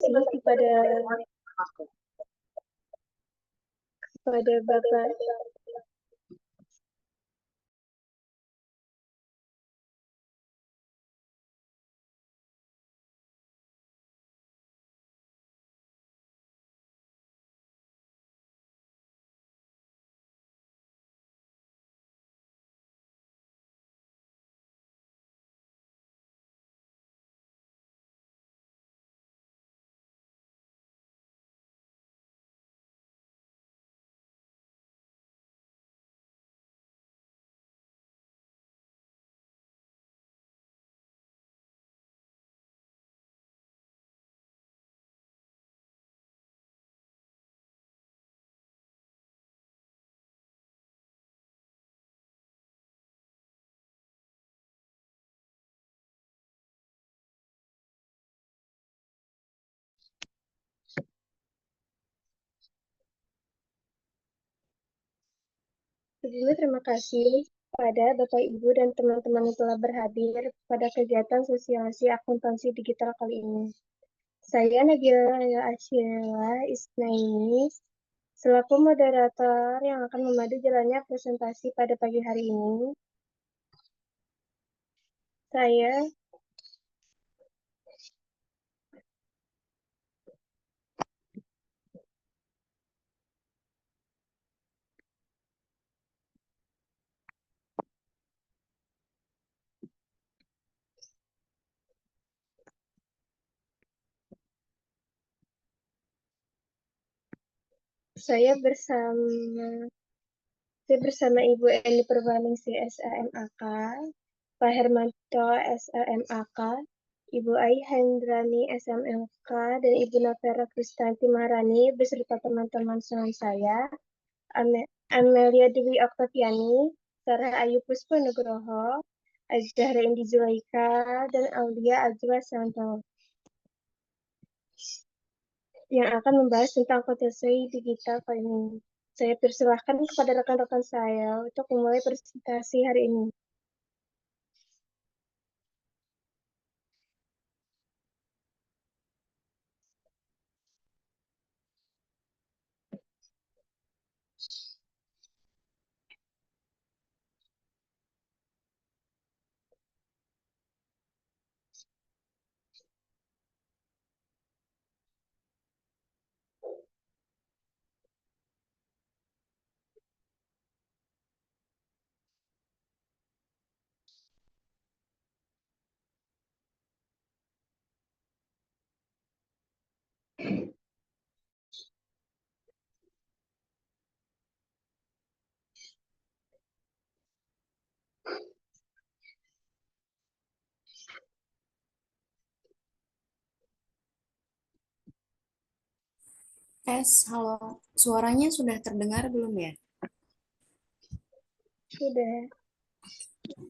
kepada Bapak Sebelumnya terima kasih pada Bapak Ibu dan teman-teman yang telah berhadir pada kegiatan sosialisasi akuntansi digital kali ini. Saya Nabila Asyila Isnaini selaku moderator yang akan memandu jalannya presentasi pada pagi hari ini. Saya bersama Ibu Eni Purwaningsi SAMAK, Pak Hermanto SAMAK, Ibu Ai Hendrani SMLK, dan Ibu Navera Kristanti Maharani beserta teman-teman saya, Amelia Dewi Oktaviani, Sarah Ayu Puspa Nugroho, Azahra Indi Zulaika, dan Aulia Azwa Santo, yang akan membahas tentang akuntansi digital kali ini. Saya persilahkan kepada rekan-rekan saya untuk memulai presentasi hari ini. Tes, halo. Suaranya sudah terdengar belum ya? Sudah.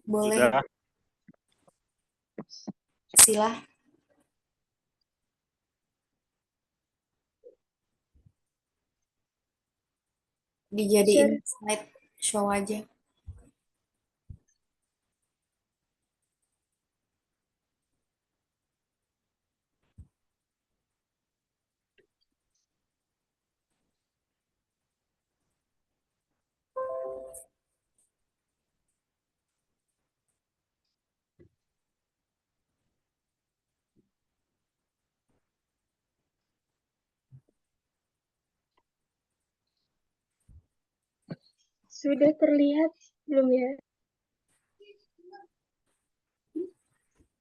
Boleh. Sudah. Silah. Dijadiin slide show aja. Sudah terlihat belum ya?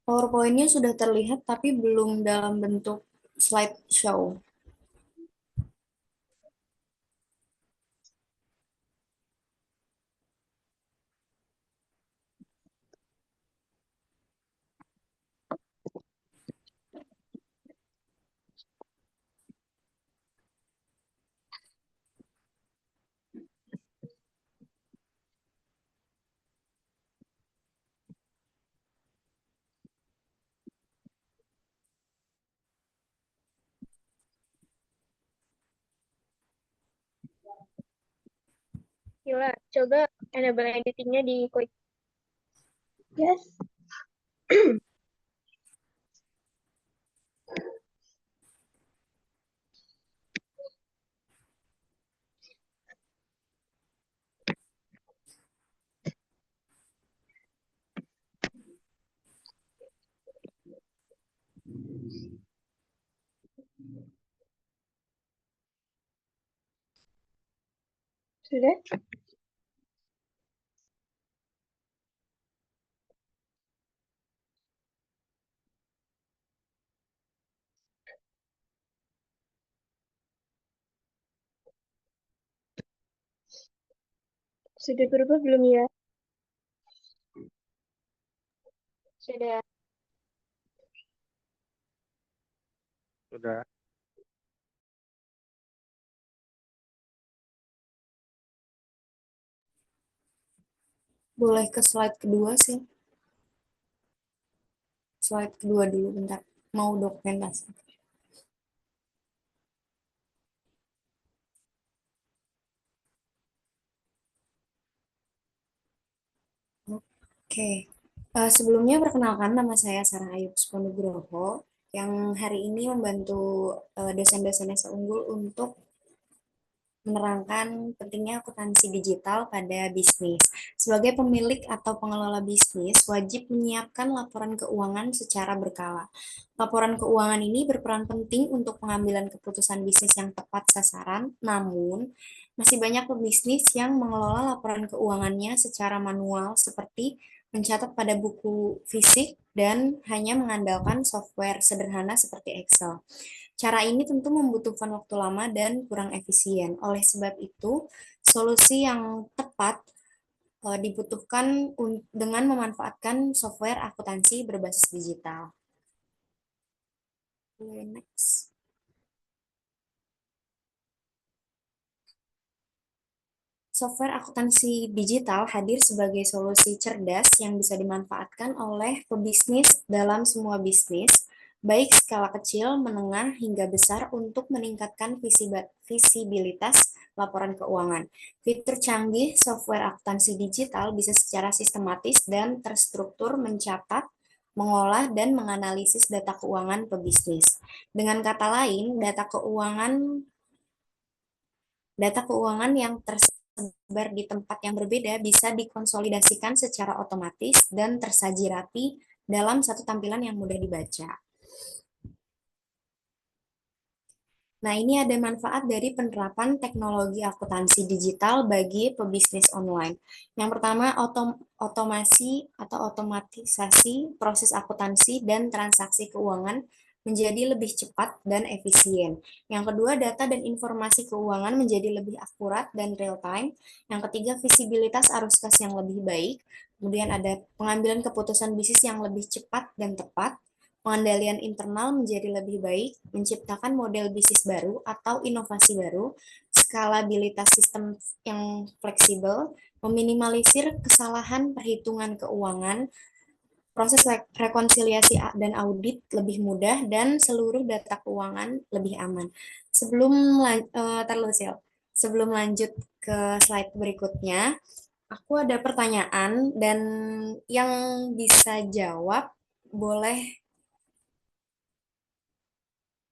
PowerPoint-nya sudah terlihat tapi belum dalam bentuk slide show. Gila, coba enable editingnya di klik. Yes. Sudah? Sudah berubah belum ya? Sudah. Sudah. Boleh ke slide kedua sih. Slide kedua dulu bentar. Mau dokumentasi. Oke. Sebelumnya perkenalkan nama saya Sarah Ayub Suponugroho yang hari ini membantu dosen-dosen Esa Unggul untuk menerangkan pentingnya akuntansi digital pada bisnis. Sebagai pemilik atau pengelola bisnis, wajib menyiapkan laporan keuangan secara berkala. Laporan keuangan ini berperan penting untuk pengambilan keputusan bisnis yang tepat sasaran, namun masih banyak pebisnis yang mengelola laporan keuangannya secara manual seperti mencatat pada buku fisik dan hanya mengandalkan software sederhana seperti Excel. Cara ini tentu membutuhkan waktu lama dan kurang efisien. Oleh sebab itu, solusi yang tepat dibutuhkan dengan memanfaatkan software akuntansi berbasis digital. Next. Software akuntansi digital hadir sebagai solusi cerdas yang bisa dimanfaatkan oleh pebisnis dalam semua bisnis, baik skala kecil, menengah, hingga besar untuk meningkatkan visibilitas laporan keuangan. Fitur canggih software akuntansi digital bisa secara sistematis dan terstruktur mencatat, mengolah, dan menganalisis data keuangan pebisnis. Dengan kata lain, data keuangan yang tersebar di tempat yang berbeda bisa dikonsolidasikan secara otomatis dan tersaji rapi dalam satu tampilan yang mudah dibaca. Nah, ini ada manfaat dari penerapan teknologi akuntansi digital bagi pebisnis online. Yang pertama, otomatisasi proses akuntansi dan transaksi keuangan menjadi lebih cepat dan efisien. Yang kedua, data dan informasi keuangan menjadi lebih akurat dan real time. Yang ketiga, visibilitas arus kas yang lebih baik. Kemudian ada pengambilan keputusan bisnis yang lebih cepat dan tepat. Pengendalian internal menjadi lebih baik, menciptakan model bisnis baru atau inovasi baru, skalabilitas sistem yang fleksibel, meminimalisir kesalahan perhitungan keuangan, proses rekonsiliasi dan audit lebih mudah, dan seluruh data keuangan lebih aman. Sebelum lanjut ke slide berikutnya, aku ada pertanyaan dan yang bisa jawab boleh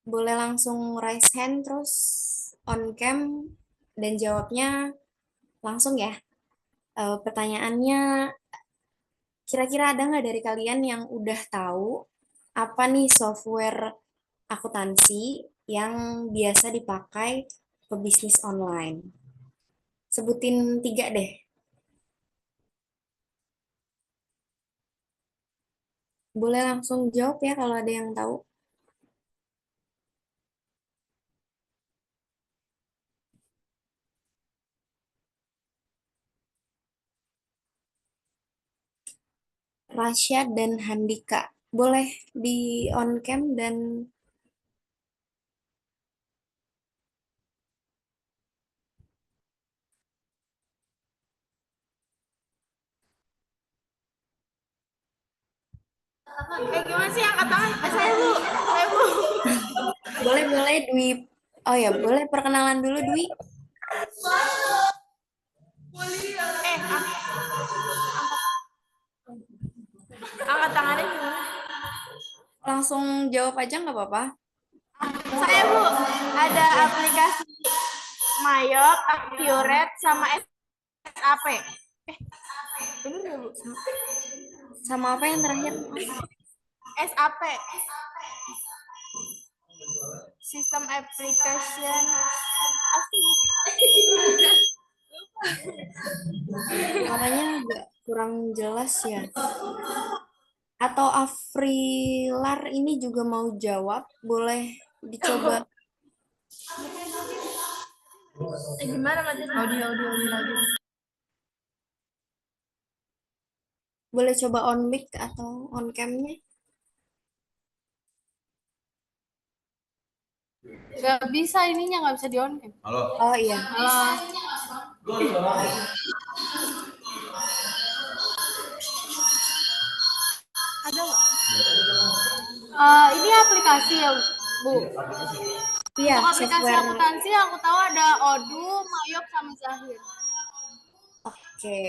boleh langsung raise hand terus on cam dan jawabnya langsung ya. Pertanyaannya, kira-kira ada nggak dari kalian yang udah tahu apa nih software akuntansi yang biasa dipakai pebisnis online? Sebutin 3 deh. Boleh langsung jawab ya kalau ada yang tahu. Rasya dan Handika. Boleh di on cam dan Gimana sih angkat tangan? Saya Bu. boleh Dwi. Oh ya, boleh perkenalan dulu Dwi. Angkat tangannya gimana? Langsung jawab aja nggak apa-apa. Saya Bu, ada aplikasi Mayop, Accurate, sama SAP. Bener nggak Bu? Sama apa yang terakhir? SAP. Sistem Application. Suaranya agak kurang jelas ya. Atau Afrilar ini juga mau jawab, boleh dicoba. Gimana Mas? Audio lagi. Boleh coba on mic atau on cam-nya. Gak bisa ininya, nggak bisa di on cam. Oh iya. Ada nggak? Ini aplikasi ya, Bu. Iya, Untuk aplikasi software. akuntansi aku tahu ada Odoo, Mayop, sama Zahir. Oke.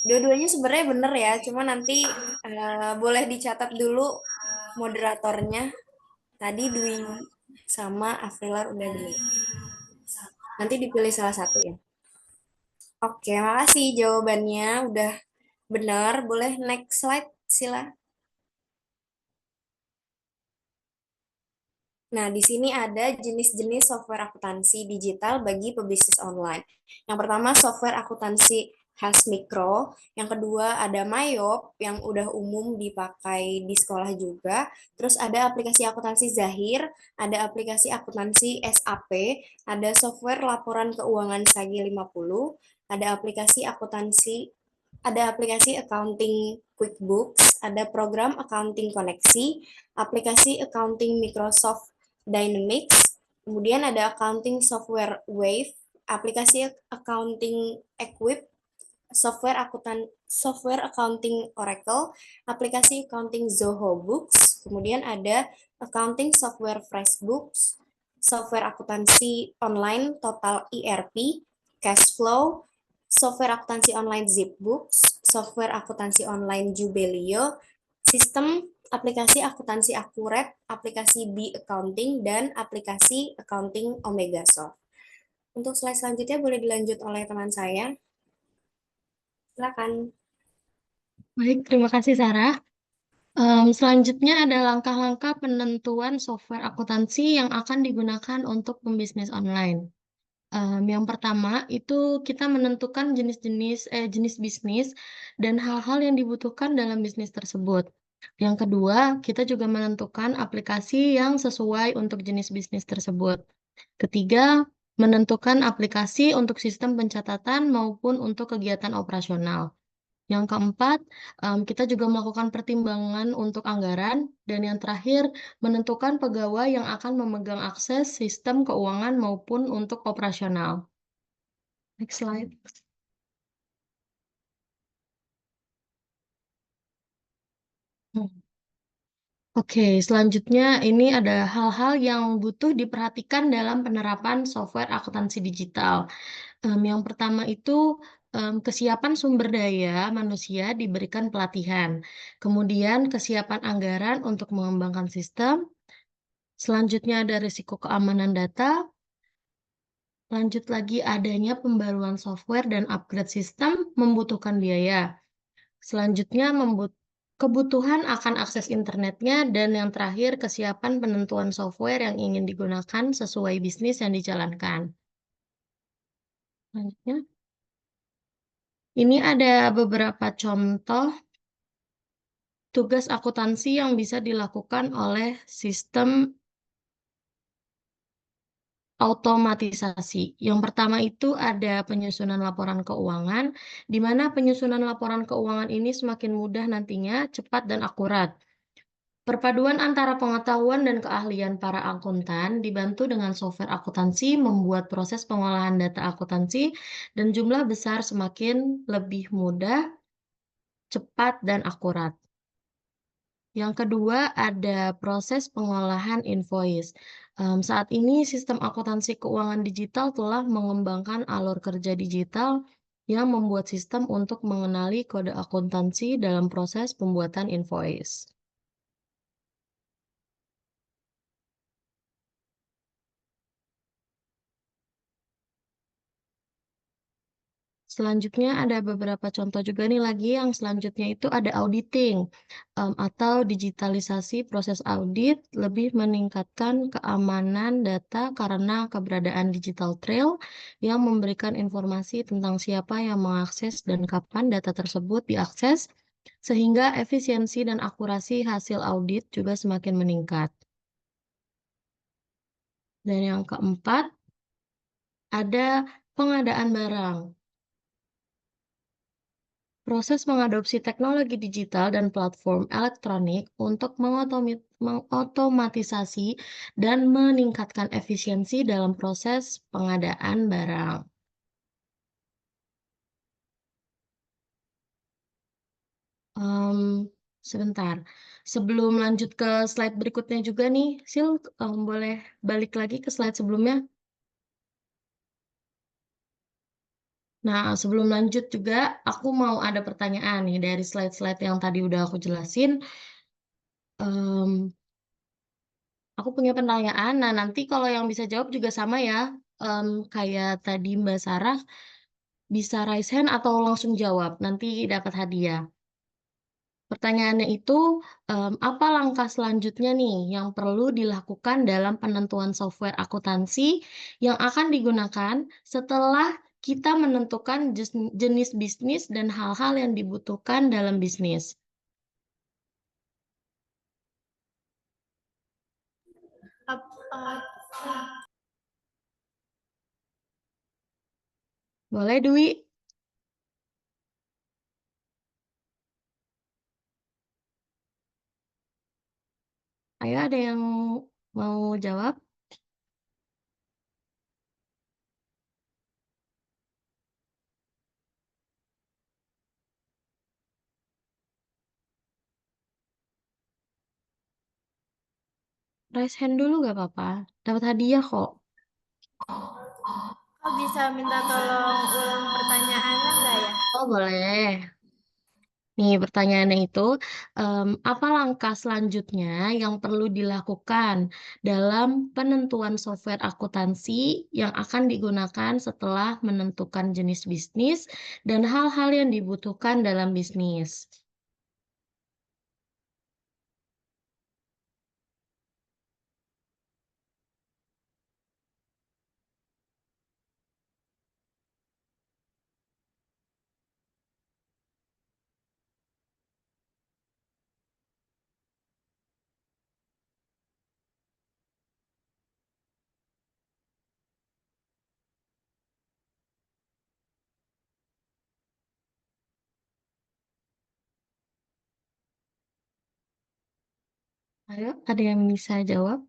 Dua-duanya sebenarnya bener ya, cuma nanti boleh dicatat dulu moderatornya. Tadi Dwi sama Afrilar udah bener. Nanti dipilih salah satu ya. Oke, makasih jawabannya udah benar. Boleh next slide, sila. Nah, di sini ada jenis-jenis software akuntansi digital bagi pebisnis online. Yang pertama, software akuntansi khas mikro. Yang kedua, ada Mayop yang udah umum dipakai di sekolah juga. Terus ada aplikasi akuntansi Zahir, ada aplikasi akuntansi SAP, ada software laporan keuangan Sagi 50, ada aplikasi accounting QuickBooks, ada program accounting koneksi, aplikasi accounting Microsoft Dynamics, kemudian ada accounting software Wave, aplikasi accounting Equip, software accounting Oracle, aplikasi accounting Zoho Books, kemudian ada accounting software FreshBooks, software akuntansi online Total ERP, Cashflow, software akuntansi online ZipBooks, software akuntansi online Jubelio, sistem aplikasi akuntansi Akurat, aplikasi B-Accounting, dan aplikasi accounting OmegaSoft. Untuk slide selanjutnya boleh dilanjut oleh teman saya. Silakan. Baik, terima kasih Sarah. Selanjutnya ada langkah-langkah penentuan software akuntansi yang akan digunakan untuk pembisnis online. Yang pertama itu kita menentukan jenis bisnis dan hal-hal yang dibutuhkan dalam bisnis tersebut. Yang kedua, kita juga menentukan aplikasi yang sesuai untuk jenis bisnis tersebut. Ketiga, menentukan aplikasi untuk sistem pencatatan maupun untuk kegiatan operasional. Yang keempat, kita juga melakukan pertimbangan untuk anggaran. Dan yang terakhir, menentukan pegawai yang akan memegang akses sistem keuangan maupun untuk operasional. Next slide. Oke, selanjutnya ini ada hal-hal yang butuh diperhatikan dalam penerapan software akuntansi digital. Yang pertama itu kesiapan sumber daya manusia diberikan pelatihan. Kemudian kesiapan anggaran untuk mengembangkan sistem. Selanjutnya ada risiko keamanan data. Lanjut lagi adanya pembaruan software dan upgrade sistem membutuhkan biaya. Selanjutnya kebutuhan akan akses internetnya, dan yang terakhir kesiapan penentuan software yang ingin digunakan sesuai bisnis yang dijalankan. Selanjutnya. Ini ada beberapa contoh tugas akuntansi yang bisa dilakukan oleh sistem otomatisasi. Yang pertama itu ada penyusunan laporan keuangan, di mana penyusunan laporan keuangan ini semakin mudah nantinya, cepat dan akurat. Perpaduan antara pengetahuan dan keahlian para akuntan dibantu dengan software akuntansi membuat proses pengolahan data akuntansi dan jumlah besar semakin lebih mudah, cepat, dan akurat. Yang kedua ada proses pengolahan invoice. Saat ini sistem akuntansi keuangan digital telah mengembangkan alur kerja digital yang membuat sistem untuk mengenali kode akuntansi dalam proses pembuatan invoice. Selanjutnya ada beberapa contoh juga nih lagi. Yang selanjutnya itu ada auditing atau digitalisasi proses audit lebih meningkatkan keamanan data karena keberadaan digital trail yang memberikan informasi tentang siapa yang mengakses dan kapan data tersebut diakses sehingga efisiensi dan akurasi hasil audit juga semakin meningkat. Dan yang keempat ada pengadaan barang. Proses mengadopsi teknologi digital dan platform elektronik untuk mengotomatisasi dan meningkatkan efisiensi dalam proses pengadaan barang. Sebentar, sebelum lanjut ke slide berikutnya juga nih, Sil, boleh balik lagi ke slide sebelumnya? Nah, sebelum lanjut juga, aku mau ada pertanyaan nih dari slide-slide yang tadi udah aku jelasin. Em, Aku punya pertanyaan. Nah, nanti kalau yang bisa jawab juga sama ya. Kayak tadi Mbak Sarah, bisa raise hand atau langsung jawab. Nanti dapat hadiah. Pertanyaannya itu, apa langkah selanjutnya nih yang perlu dilakukan dalam penentuan software akuntansi yang akan digunakan setelah kita menentukan jenis bisnis dan hal-hal yang dibutuhkan dalam bisnis? Boleh, Dwi? Ayo, ada yang mau jawab? Raise hand dulu gak apa-apa. Dapat hadiah kok. Kok bisa minta tolong ulang pertanyaannya nggak ya? Oh, boleh. Nih, pertanyaannya itu, apa langkah selanjutnya yang perlu dilakukan dalam penentuan software akuntansi yang akan digunakan setelah menentukan jenis bisnis dan hal-hal yang dibutuhkan dalam bisnis? Ayo, ada yang bisa jawab?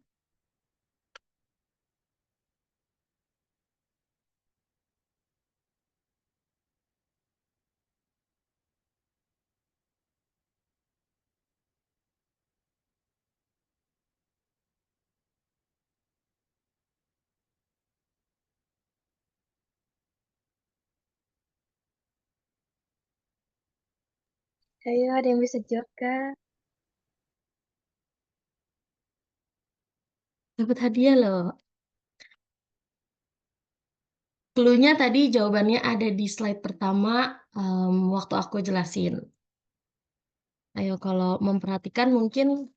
Ayo, ada yang bisa jawab, Kak? Dapat hadiah loh. Clue-nya tadi jawabannya ada di slide pertama waktu aku jelasin. Ayo, kalau memperhatikan mungkin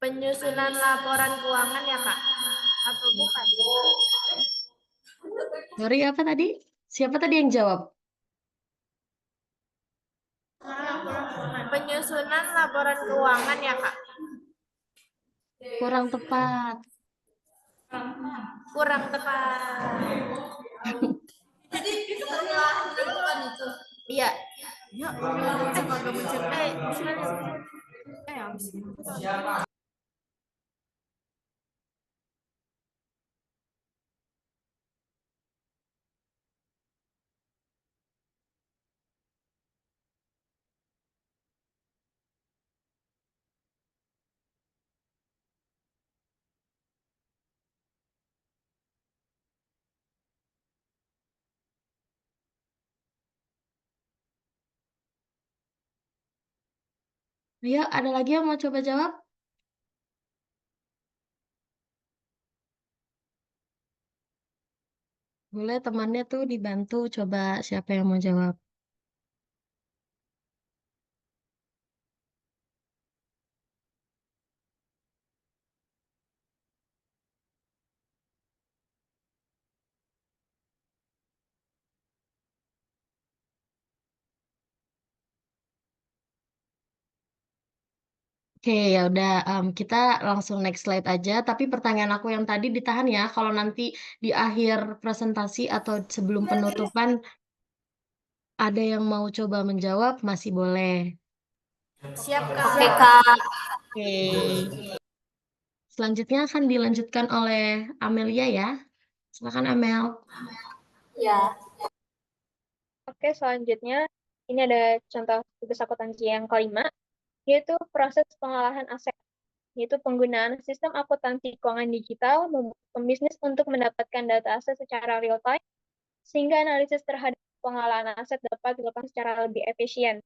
Penyusunan laporan keuangan ya, Kak? Atau bukan? sorry apa tadi? Siapa tadi yang jawab? Penyusunan laporan keuangan ya, Kak? Kurang tepat. Kurang tepat. Jadi itu bukan itu. Iya. Ya, semoga menceritakan. Ayo, ada lagi yang mau coba jawab? Boleh temannya tuh dibantu coba siapa yang mau jawab. Oke, ya udah kita langsung next slide aja. Tapi pertanyaan aku yang tadi ditahan ya. Kalau nanti di akhir presentasi atau sebelum penutupan ada yang mau coba menjawab masih boleh. Siap, Kak. Oke, Kak. Oke. Selanjutnya akan dilanjutkan oleh Amelia ya. Silakan Amel. Ya. Oke, selanjutnya ini ada contoh tugas akuntansi yang kelima, yaitu proses pengolahan aset, yaitu penggunaan sistem akuntansi keuangan digital membuat pembisnis untuk mendapatkan data aset secara real time, sehingga analisis terhadap pengolahan aset dapat dilakukan secara lebih efisien.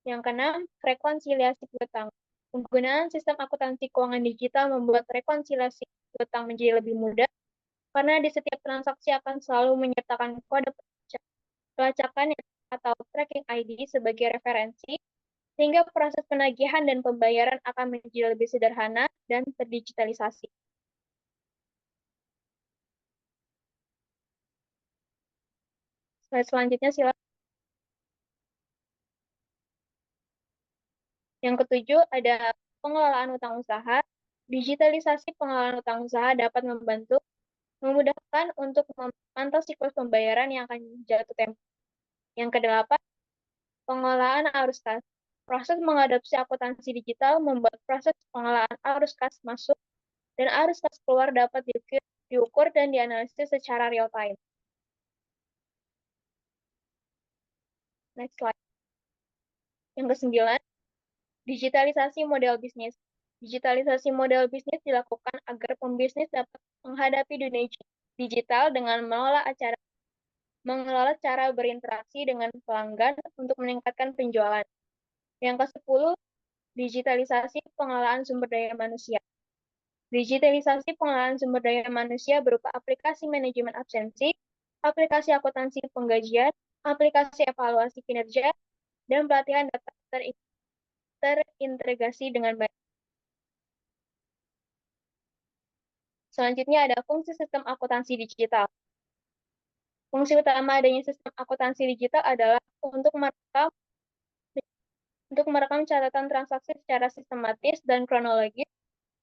Yang keenam, rekonsiliasi piutang. Penggunaan sistem akuntansi keuangan digital membuat rekonsiliasi piutang menjadi lebih mudah, karena di setiap transaksi akan selalu menyertakan kode pelacakan atau tracking ID sebagai referensi, sehingga proses penagihan dan pembayaran akan menjadi lebih sederhana dan terdigitalisasi. Slide selanjutnya silakan. Yang ketujuh ada pengelolaan utang usaha. Digitalisasi pengelolaan utang usaha dapat memudahkan untuk memantau siklus pembayaran yang akan jatuh tempo. Yang kedelapan, pengelolaan arus kas. Proses mengadopsi akuntansi digital membuat proses pengelolaan arus kas masuk dan arus kas keluar dapat diukur dan dianalisis secara real time. Next slide. Yang kesembilan, digitalisasi model bisnis. Digitalisasi model bisnis dilakukan agar pembisnis dapat menghadapi dunia digital dengan mengelola cara berinteraksi dengan pelanggan untuk meningkatkan penjualan. Yang ke-10, digitalisasi pengelolaan sumber daya manusia. Digitalisasi pengelolaan sumber daya manusia berupa aplikasi manajemen absensi, aplikasi akuntansi penggajian, aplikasi evaluasi kinerja, dan pelatihan data terintegrasi dengan baik. Selanjutnya ada fungsi sistem akuntansi digital. Fungsi utama adanya sistem akuntansi digital adalah untuk merekam catatan transaksi secara sistematis dan kronologis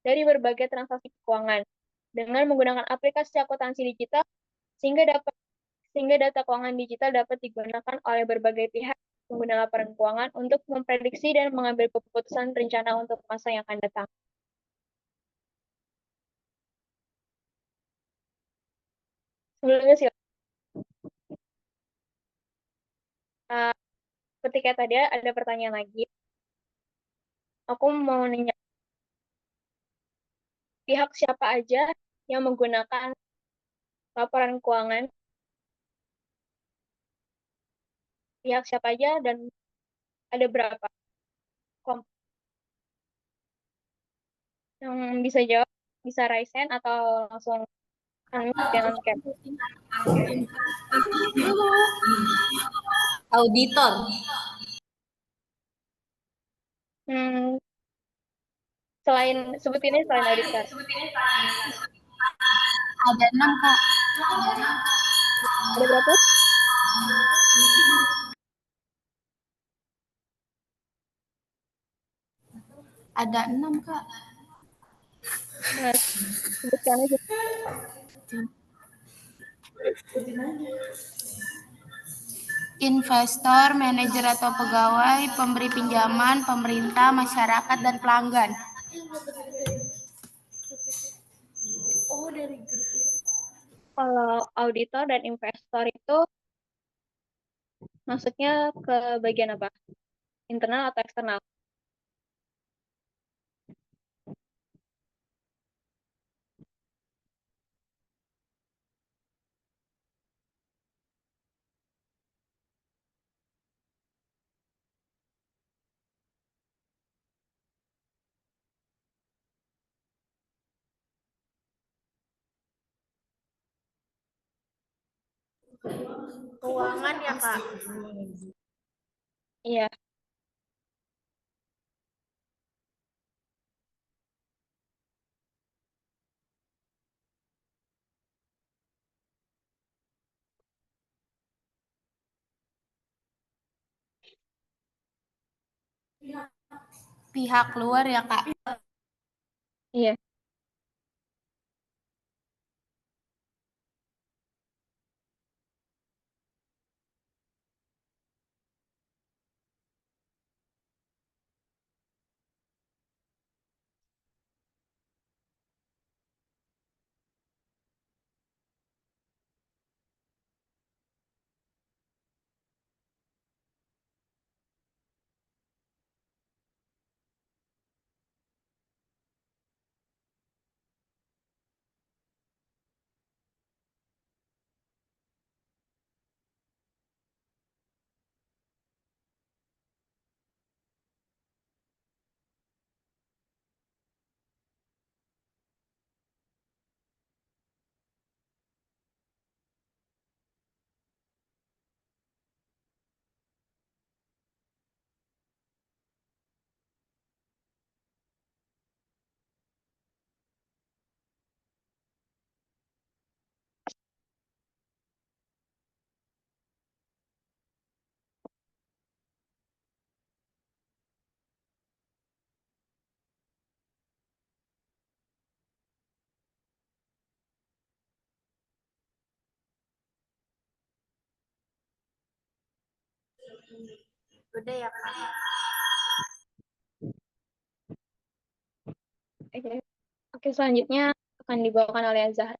dari berbagai transaksi keuangan dengan menggunakan aplikasi akuntansi digital sehingga data keuangan digital dapat digunakan oleh berbagai pihak pengguna laporan keuangan untuk memprediksi dan mengambil keputusan rencana untuk masa yang akan datang. Sebelumnya sih, ketika tadi ada pertanyaan lagi, aku mau nanya pihak siapa aja yang menggunakan laporan keuangan, pihak siapa aja dan ada berapa? Yang bisa jawab, bisa raise hand atau langsung unmute dan on cam. Auditor. Sebutinnya selain auditor. Ada 6, Kak. Ada berapa? Ada 6, Kak. Nah, sebutkan aja. Investor, manajer atau pegawai, pemberi pinjaman, pemerintah, masyarakat, dan pelanggan. Kalau auditor dan investor itu masuknya ke bagian apa? Internal atau eksternal? Keuangan ya, Kak? Iya. Pihak luar ya, Kak? Iya. Udah ya, Kak? Oke. Oke, selanjutnya akan dibawakan oleh Zahra.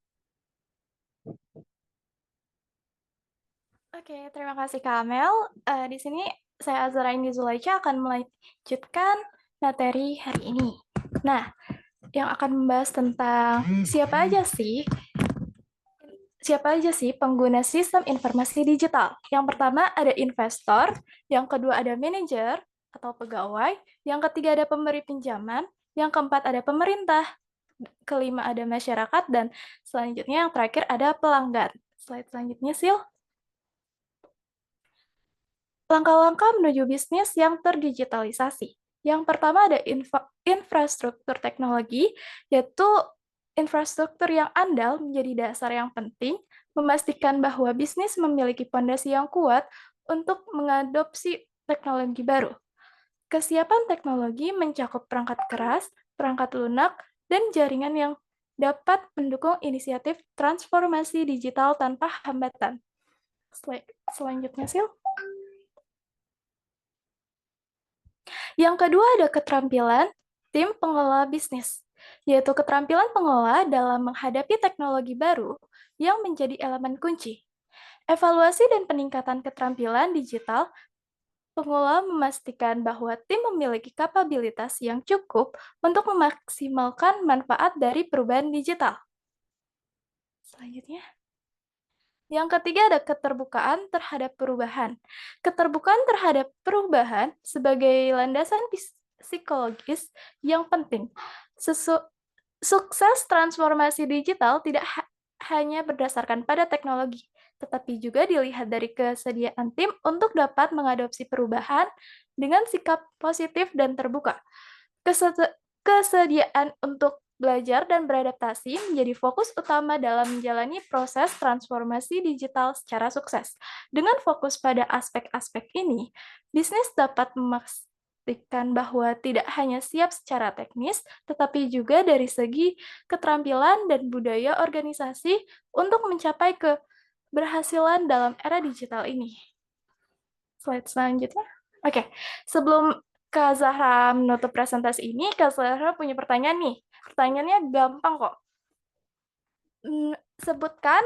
Oke, terima kasih Kak Amel. Di sini saya Azra Indi Zulaica akan melanjutkan materi hari ini. Nah, yang akan membahas tentang siapa aja sih pengguna sistem informasi digital. Yang pertama ada investor, yang kedua ada manajer atau pegawai, yang ketiga ada pemberi pinjaman, yang keempat ada pemerintah, kelima ada masyarakat, dan selanjutnya yang terakhir ada pelanggan. Slide selanjutnya, Sil. Langkah-langkah menuju bisnis yang terdigitalisasi. Yang pertama ada infrastruktur teknologi, yaitu infrastruktur yang andal menjadi dasar yang penting, memastikan bahwa bisnis memiliki fondasi yang kuat untuk mengadopsi teknologi baru. Kesiapan teknologi mencakup perangkat keras, perangkat lunak, dan jaringan yang dapat mendukung inisiatif transformasi digital tanpa hambatan. Selanjutnya, Sil. Yang kedua ada keterampilan tim pengelola bisnis, yaitu keterampilan pengelola dalam menghadapi teknologi baru yang menjadi elemen kunci. Evaluasi dan peningkatan keterampilan digital, pengelola memastikan bahwa tim memiliki kapabilitas yang cukup untuk memaksimalkan manfaat dari perubahan digital. Selanjutnya. Yang ketiga ada keterbukaan terhadap perubahan. Keterbukaan terhadap perubahan sebagai landasan psikologis yang penting. Sukses transformasi digital tidak hanya berdasarkan pada teknologi, tetapi juga dilihat dari kesediaan tim untuk dapat mengadopsi perubahan dengan sikap positif dan terbuka. Kesediaan untuk belajar dan beradaptasi menjadi fokus utama dalam menjalani proses transformasi digital secara sukses. Dengan fokus pada aspek-aspek ini, bisnis dapat memastikan bahwa tidak hanya siap secara teknis, tetapi juga dari segi keterampilan dan budaya organisasi untuk mencapai keberhasilan dalam era digital ini. Slide selanjutnya. Oke, sebelum Kak Zahra menutup presentasi ini, Kak Zahra punya pertanyaan nih. Pertanyaannya gampang kok. Sebutkan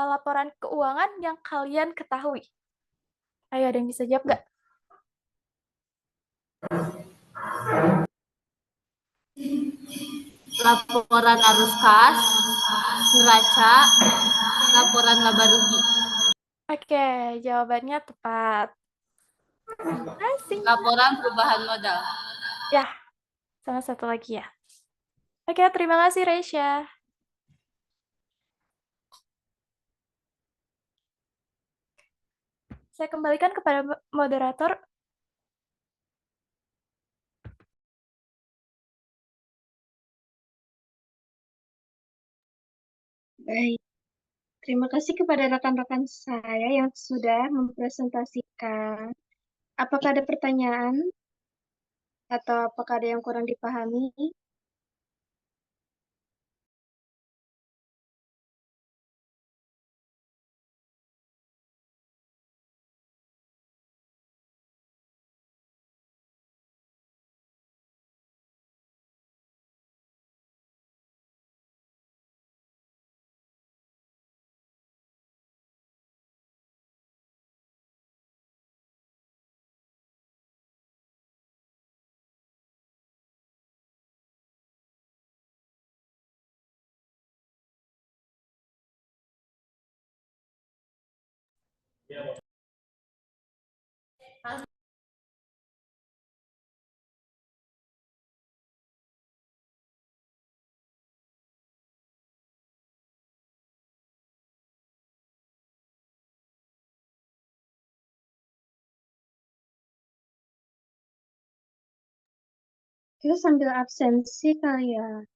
laporan keuangan yang kalian ketahui. Ayo, ada yang bisa jawab nggak? Laporan arus kas, neraca, laporan laba rugi. Oke, jawabannya tepat. Terima kasih. Laporan perubahan modal. Ya, sama satu lagi ya. Oke, terima kasih Reisha. Saya kembalikan kepada moderator. Baik, terima kasih kepada rekan-rekan saya yang sudah mempresentasikan. Apakah ada pertanyaan atau apakah ada yang kurang dipahami? Kita sambil absensi kali ya.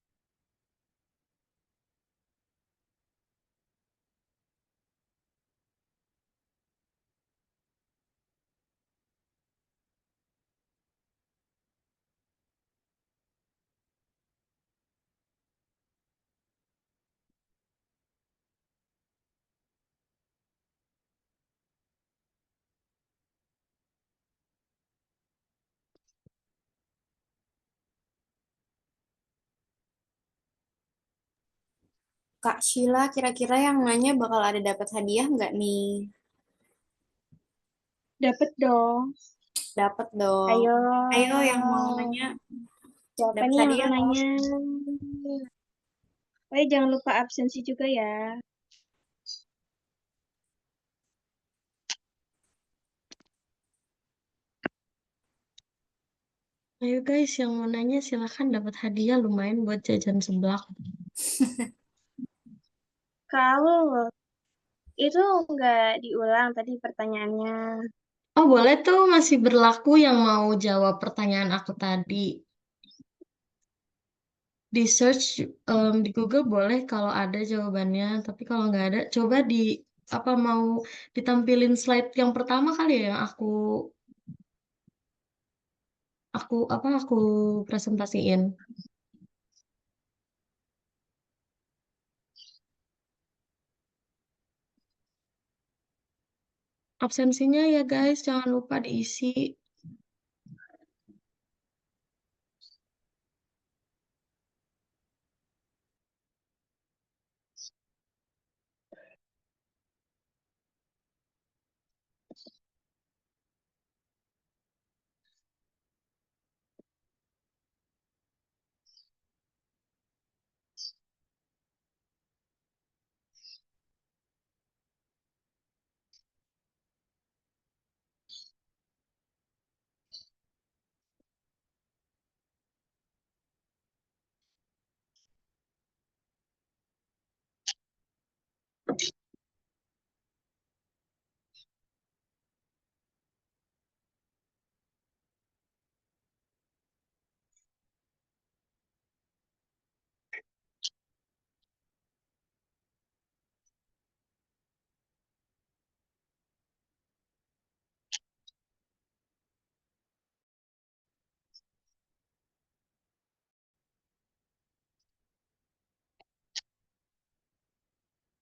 Kak Sheila, kira-kira yang nanya bakal ada dapat hadiah nggak nih? Dapat dong. Dapat dong. Ayo. Ayo yang mau nanya Siapa dapat nih yang hadiah mau loh. nanya? Oh, jangan lupa absensi juga ya. Ayo guys, yang mau nanya silahkan dapat hadiah lumayan buat jajan seblak. Kalau itu nggak diulang tadi pertanyaannya. Oh, boleh tuh masih berlaku yang mau jawab pertanyaan aku tadi. Di search di Google boleh kalau ada jawabannya, tapi kalau nggak ada, coba di apa mau ditampilin slide yang pertama kali ya yang aku presentasiin. Absensinya ya guys, jangan lupa diisi.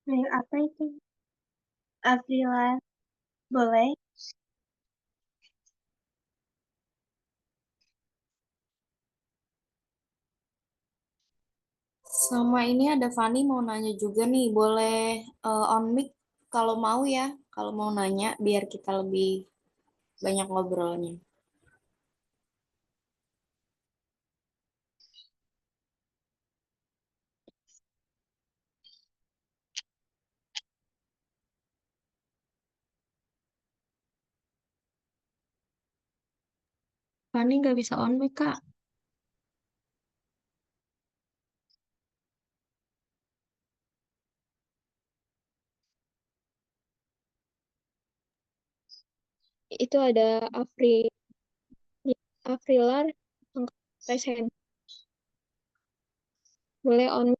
Mail apa itu? Aprila, boleh? Sama ini ada Fani mau nanya juga nih, boleh on mic kalau mau ya, kalau mau nanya biar kita lebih banyak ngobrolnya. Fani nggak bisa on mic, Kak. itu ada Afrilar, tes head, boleh on.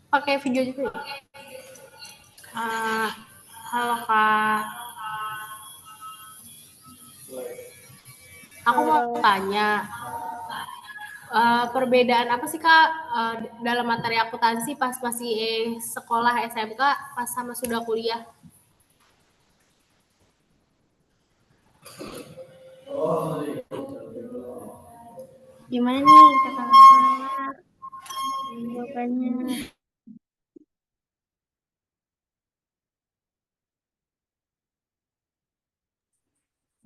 Pakai video juga ya? Halo Kak, aku mau tanya, perbedaan apa sih Kak dalam materi akuntansi pas masih sekolah SMK pas sama sudah kuliah? Gimana nih kakak-kakak jawabannya?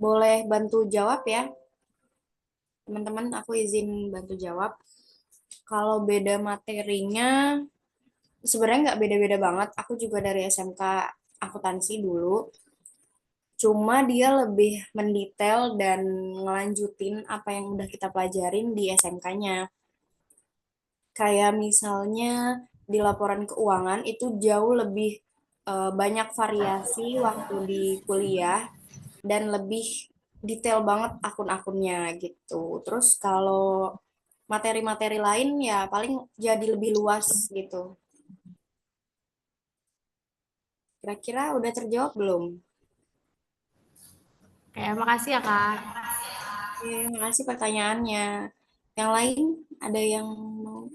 Boleh bantu jawab ya, teman-teman, aku izin bantu jawab. Kalau beda materinya, sebenarnya nggak beda-beda banget. Aku juga dari SMK akuntansi dulu. Cuma dia lebih mendetail dan ngelanjutin apa yang udah kita pelajarin di SMK-nya. Kayak misalnya di laporan keuangan itu jauh lebih banyak variasi waktu di kuliah dan lebih detail banget akun-akunnya gitu. Terus kalau materi-materi lain ya paling jadi lebih luas gitu. Kira-kira udah terjawab belum? Oke, makasih ya Kak. Oke, makasih pertanyaannya. Yang lain ada yang mau?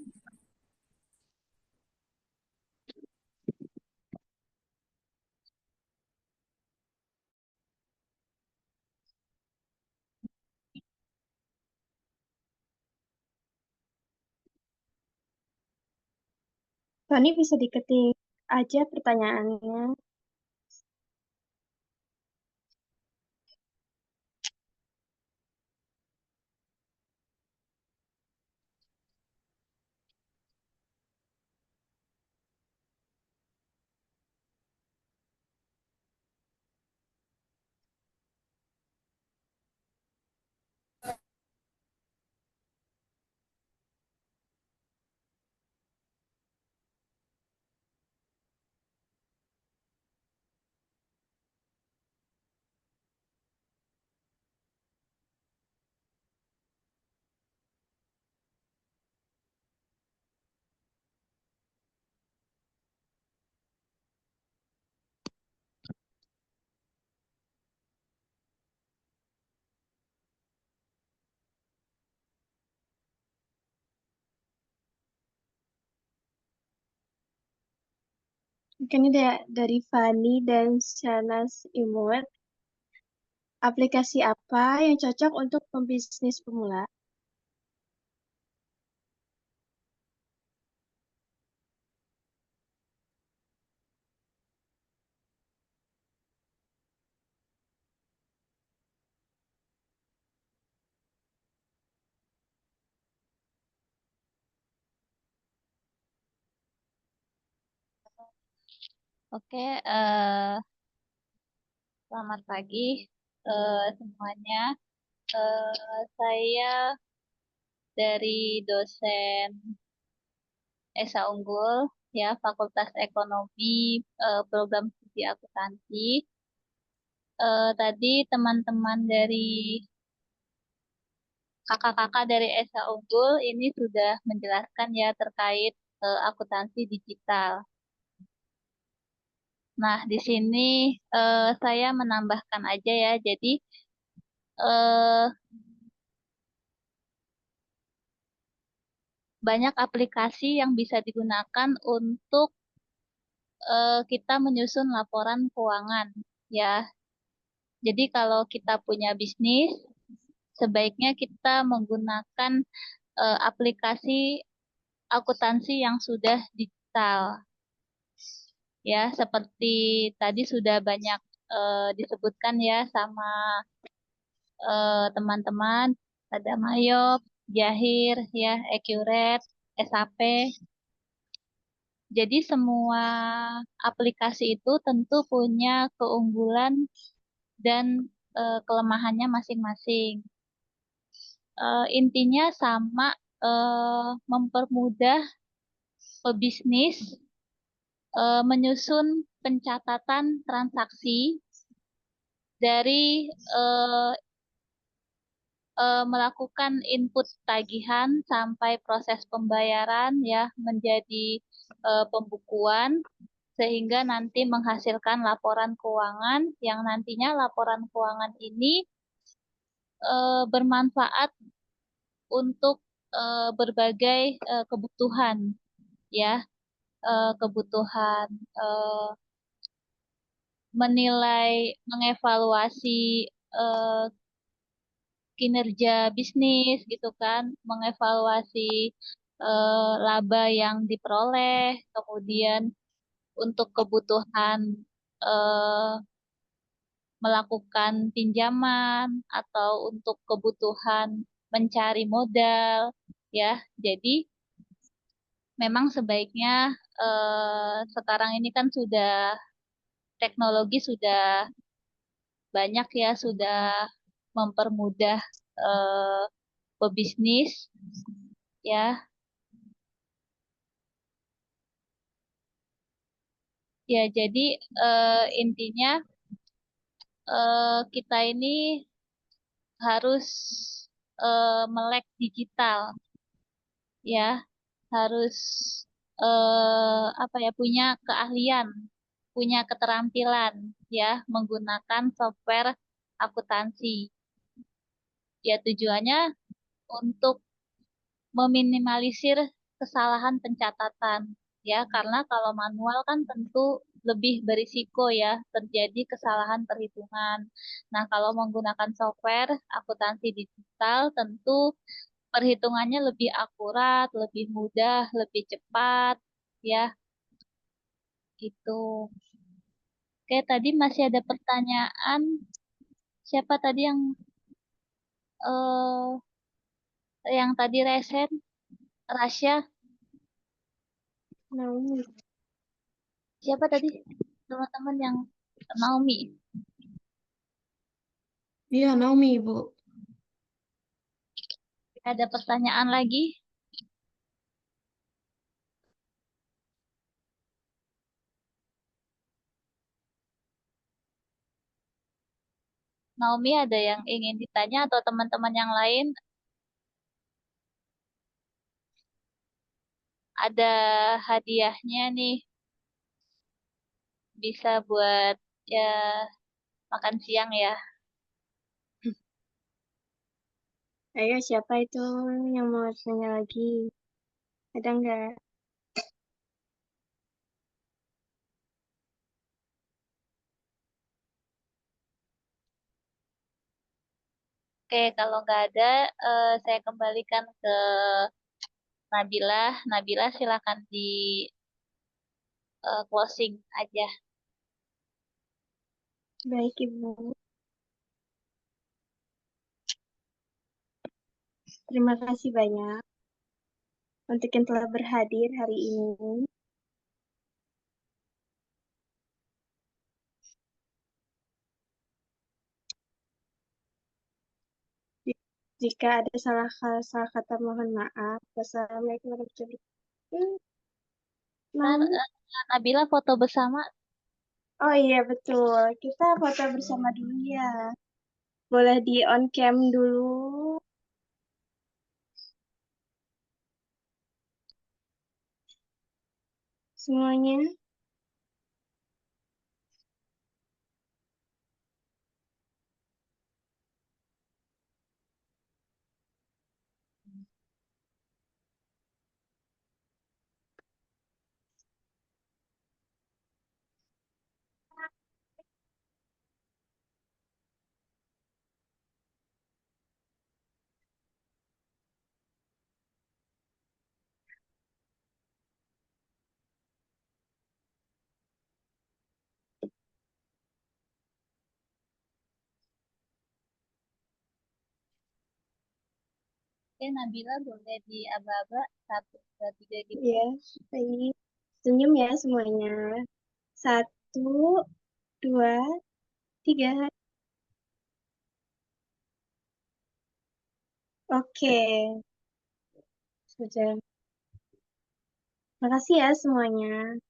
Tony bisa diketik aja pertanyaannya. Mungkin ini dari Fani dan Shanas Imut. Aplikasi apa yang cocok untuk pembisnis pemula? Oke, selamat pagi semuanya. Saya dari dosen Esa Unggul, ya Fakultas Ekonomi, Program Studi Akuntansi. Tadi teman-teman dari kakak-kakak dari Esa Unggul ini sudah menjelaskan ya terkait akuntansi digital. Nah, di sini saya menambahkan aja ya. Jadi eh, banyak aplikasi yang bisa digunakan untuk kita menyusun laporan keuangan ya. Jadi kalau kita punya bisnis, sebaiknya kita menggunakan aplikasi akuntansi yang sudah digital. Ya, seperti tadi sudah banyak disebutkan ya sama teman-teman, ada Mayop, Jahir, ya, Accurate, SAP. Jadi semua aplikasi itu tentu punya keunggulan dan kelemahannya masing-masing. Intinya sama, mempermudah pebisnis menyusun pencatatan transaksi dari melakukan input tagihan sampai proses pembayaran ya menjadi pembukuan sehingga nanti menghasilkan laporan keuangan yang nantinya laporan keuangan ini bermanfaat untuk berbagai kebutuhan ya kebutuhan menilai mengevaluasi eh, kinerja bisnis gitu kan, mengevaluasi laba yang diperoleh, kemudian untuk kebutuhan eh, melakukan pinjaman atau untuk kebutuhan mencari modal ya. Jadi memang sebaiknya sekarang ini kan sudah teknologi sudah banyak ya, sudah mempermudah eh, pebisnis ya. Ya, jadi intinya kita ini harus melek digital ya, harus apa ya punya keahlian, punya keterampilan ya menggunakan software akuntansi. Ya tujuannya untuk meminimalisir kesalahan pencatatan ya karena kalau manual kan tentu lebih berisiko ya terjadi kesalahan perhitungan. Nah, kalau menggunakan software akuntansi digital tentu perhitungannya lebih akurat, lebih mudah, lebih cepat ya gitu. Oke, tadi masih ada pertanyaan. Siapa tadi yang tadi resen? Rasya? Naomi. Siapa tadi? Teman-teman yang Naomi. Iya, Naomi, Ibu. Ada pertanyaan lagi? Naomi ada yang ingin ditanya atau teman-teman yang lain ada hadiahnya nih bisa buat ya makan siang ya. Ayo, siapa itu yang mau tanya lagi? Ada nggak? Oke, kalau nggak ada saya kembalikan ke Nabila. Nabila silakan di closing aja. Baik, Ibu. Terima kasih banyak untuk yang telah berhadir hari ini. Jika ada salah kata mohon maaf. Wassalamualaikum warahmatullahi wabarakatuh. Ntar Nabila foto bersama. Oh iya betul, kita foto bersama dulu ya. Boleh di on cam dulu. Semuanya. Oke, Nabila boleh di aba-aba 1, 2, 3 gitu. Ya, baik. Senyum ya semuanya. 1, 2, 3. Oke. Sudah. Makasih ya semuanya.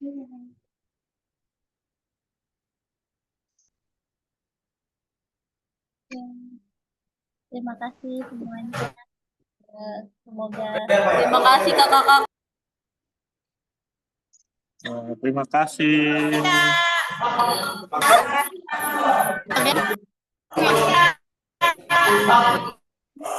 Ya, terima kasih semuanya. Semoga Terima kasih kakak-kakak. Terima kasih. Kalian